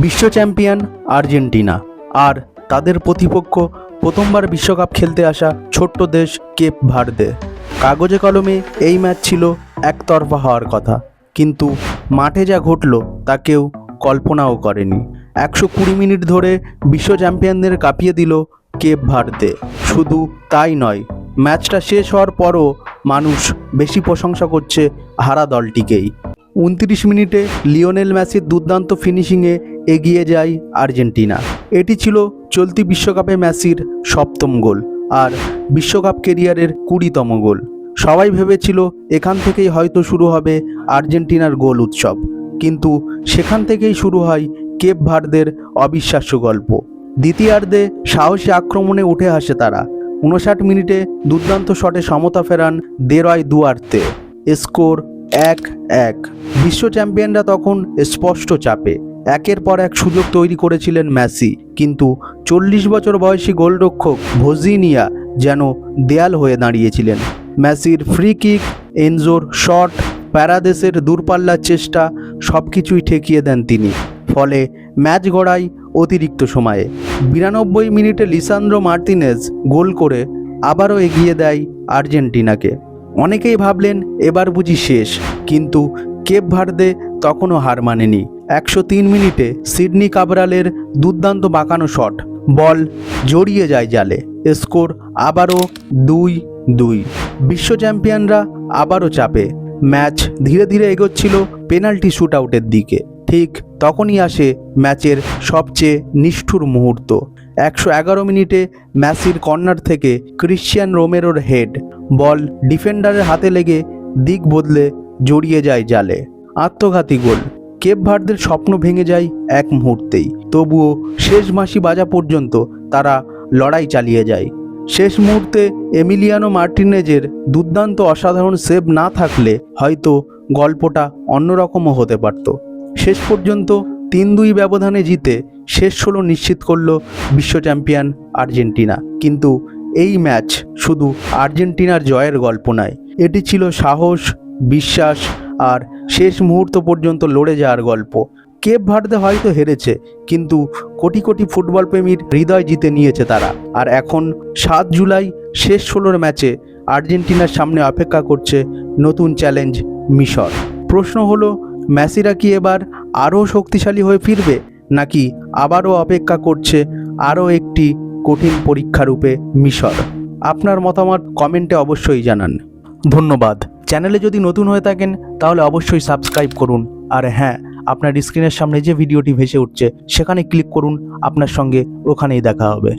বিশ্ব champion Argentina আর তাদের প্রতিপক্ষ প্রথমবার বিশ্বকাপ খেলতে আসা ছোট্ট দেশ কেপ ভার্দে। কাগজে কলমে এই ম্যাচ ছিল একতরফা হওয়ার কথা, কিন্তু মাঠে যা ঘটল তা কেউ কল্পনাও করেনি। 120 মিনিট ধরে বিশ্ব চ্যাম্পিয়নদের কাঁপিয়ে দিল কেপ ভার্দে। শুধু তাই নয়, ম্যাচটা শেষ হওয়ার পরও মানুষ বেশি প্রশংসা করছে হারা দলটিকেই। 29 মিনিটে লিওনেল মেসির দুর্দান্ত ফিনিশিংয়ে এগিয়ে যায় আর্জেন্টিনা। এটি ছিল চলতি বিশ্বকাপে মেসির 7ম গোল আর বিশ্বকাপ কেরিয়ারের 20তম গোল। সবাই ভেবেছিল এখান থেকেই হয়তো শুরু হবে আর্জেন্টিনার গোল উৎসব, কিন্তু সেখান থেকেই শুরু হয় কেপ ভার্দের অবিশ্বাস্য গল্প। দ্বিতীয়ার্ধে সাহসী আক্রমণে উঠে আসে তারা। 59 মিনিটে দুর্দান্ত শটে সমতা ফেরান দেরয় দুয়ার্তে। স্কোর 1-1। বিশ্ব চ্যাম্পিয়নরা তখন স্পষ্ট চাপে। একের পর এক সুযোগ তৈরি করেছিলেন মেসি, কিন্তু 40 বছর বয়সী গোলরক্ষক ভোজিনিয়া যেন দেয়াল হয়ে দাঁড়িয়েছিলেন। মেসির ফ্রি কিক, এনজোর শট, প্যারাদেসের দূরপাল্লার চেষ্টা সবকিছুই ঠেকিয়ে দেন তিনি। ফলে ম্যাচ গড়ায় অতিরিক্ত সময়ে। 92 মিনিটে লিসান্দ্রো মার্তিনেজ গোল করে আবারও এগিয়ে দেয় আর্জেন্টিনাকে। অনেকেই ভাবলেন এবার বুঝি শেষ, কিন্তু কেপ ভার্দে তখনও হার মানেনি। 103 মিনিটে সিডনি কাবরালের দুর্দান্ত বাঁকানো শট, বল জড়িয়ে যায় জালে। স্কোর আবারও 2-2। বিশ্ব চ্যাম্পিয়নরা আবারও চাপে। ম্যাচ ধীরে ধীরে এগোচ্ছিল পেনাল্টি শুট আউটের দিকে। ঠিক তখনই আসে ম্যাচের সবচেয়ে নিষ্ঠুর মুহূর্ত। 111 মিনিটে মেসির কর্নার থেকে ক্রিশ্চিয়ান রোমেরোর হেড, বল ডিফেন্ডারের হাতে লেগে দিক বদলে জড়িয়ে যায় জালে। আত্মঘাতী গোল। কেপ ভার্দের স্বপ্ন ভেঙে যায় এক মুহূর্তেই। তবুও শেষ বাঁশি বাজা পর্যন্ত তারা লড়াই চালিয়ে যায়। শেষ মুহূর্তে এমিলিয়ানো মার্টিনেজের দুর্দান্ত অসাধারণ সেভ না থাকলে হয়তো গল্পটা অন্যরকমও হতে পারত। শেষ পর্যন্ত 3-2 ব্যবধানে জিতে শেষ 16 নিশ্চিত করল বিশ্ব চ্যাম্পিয়ন আর্জেন্টিনা। কিন্তু এই ম্যাচ শুধু আর্জেন্টিনার জয়ের গল্প নয়, এটি ছিল সাহস, বিশ্বাস আর শেষ মুহূর্ত পর্যন্ত লড়ে যাওয়ার গল্প। কেপ ভার্দে হয়তো হেরেছে, কিন্তু কোটি কোটি ফুটবল প্রেমীর হৃদয় জিতে নিয়েছে তারা। আর এখন 7 জুলাই শেষ 16 ম্যাচে আর্জেন্টিনার সামনে অপেক্ষা করছে নতুন চ্যালেঞ্জ মিশর। প্রশ্ন হলো, মেসিরা কি এবার আরও শক্তিশালী হয়ে ফিরবে, নাকি আবারও অপেক্ষা করছে আরও একটি কঠিন পরীক্ষারূপে মিশর? আপনার মতামত কমেন্টে অবশ্যই জানান। ধন্যবাদ। চ্যানেলে যদি নতুন হয়ে থাকেন তাহলে অবশ্যই সাবস্ক্রাইব করুন। আর হ্যাঁ, আপনার স্ক্রিনের সামনে যে ভিডিওটি ভেসে উঠছে সেখানে ক্লিক করুন। আপনার সঙ্গে ওখানেই দেখা হবে।